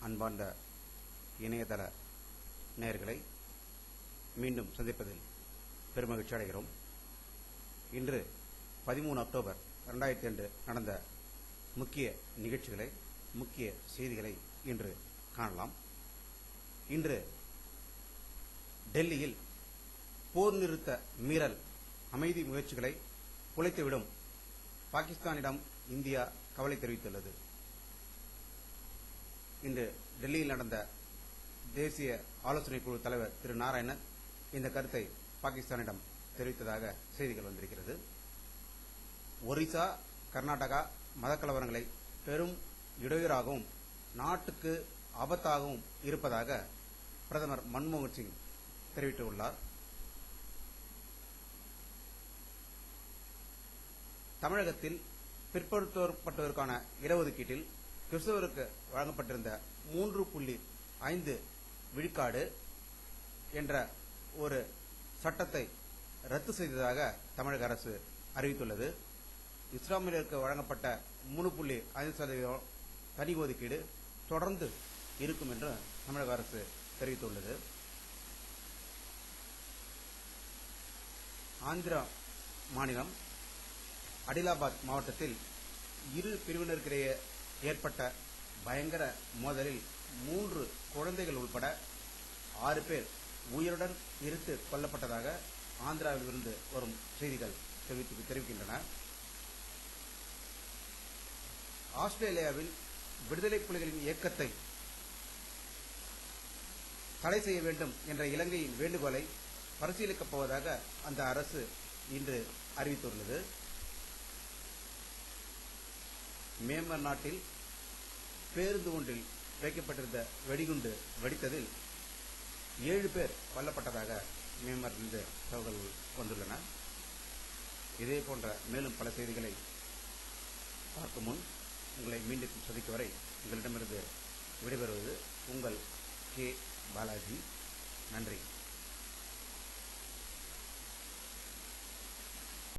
அன்பார்ந்த இணையதள நேயர்களை மீண்டும் சந்திப்பதில் பெருமகிழ்ச்சி அடைகிறோம். இன்று 13 அக்டோபர் 2002 நடந்த முக்கிய நிகழ்ச்சிகளை, முக்கிய செய்திகளை இன்று காணலாம். இன்று டெல்லியில் போர் நிறுத்த மீறல் அமைதி முயற்சிகளை குலைத்துவிடும் பாகிஸ்தானிடம் இந்தியா கவலை தெரிவித்துள்ளது. இன்று டெல்லியில் நடந்த தேசிய ஆலோசனை குழு தலைவர் திரு நாராயணன் இந்த கருத்தை பாகிஸ்தானிடம் தெரிவித்ததாக செய்திகள் வந்திருக்கிறது. ஒரிசா, கர்நாடகா மதக்கலவரங்களை பெரும் இடையூறாகவும் நாட்டுக்கு ஆபத்தாகவும் இருப்பதாக பிரதமர் மன்மோகன் சிங் தெரிவித்துள்ளார். தமிழகத்தில் பிற்படுத்தப்பட்டோருக்கான இடஒதுக்கீட்டில் கிறிஸ்தவருக்கு வழங்கப்பட்டிருந்த 3.5 விழுக்காடு என்ற ஒரு சட்டத்தை ரத்து செய்ததாக தமிழக அரசு அறிவித்துள்ளது. இஸ்லாமியர்களுக்கு வழங்கப்பட்ட 3.5% தனி ஒதுக்கீடு தொடர்ந்து இருக்கும் என்று தமிழக அரசு தெரிவித்துள்ளது. ஆந்திரா மாநிலம் அடிலாபாத் மாவட்டத்தில் இரு பிரிவினருக்கிடையே ஏற்பட்ட பயங்கர மோதலில் 3 குழந்தைகள் உட்பட 6 பேர் உயிருடன் எரித்து கொல்லப்பட்டதாக ஆந்திராவில் இருந்து வரும் செய்திகள் தெரிவிக்கின்றன. ஆஸ்திரேலியாவில் விடுதலை புலிகளின் இயக்கத்தை தடை செய்ய வேண்டும் என்ற இலங்கையின் வேண்டுகோளை பரிசீலிக்கப் போவதாக அந்த அரசு இன்று அறிவித்துள்ளது. மியான்மர் நாட்டில் பேருந்து ஒன்றில் வைக்கப்பட்டிருந்த வெடிகுண்டு வெடித்ததில் 7 பேர் கொல்லப்பட்டதாக மியான்மரிலிருந்து தகவல்கள் வந்துள்ளன. இதே போன்ற மேலும் பல செய்திகளை பார்க்கும் முன் உங்களை மீண்டும் சந்திக்கும் வரை உங்களிடமிருந்து விடைபெறுவது உங்கள் கே. பாலாஜி. நன்றி.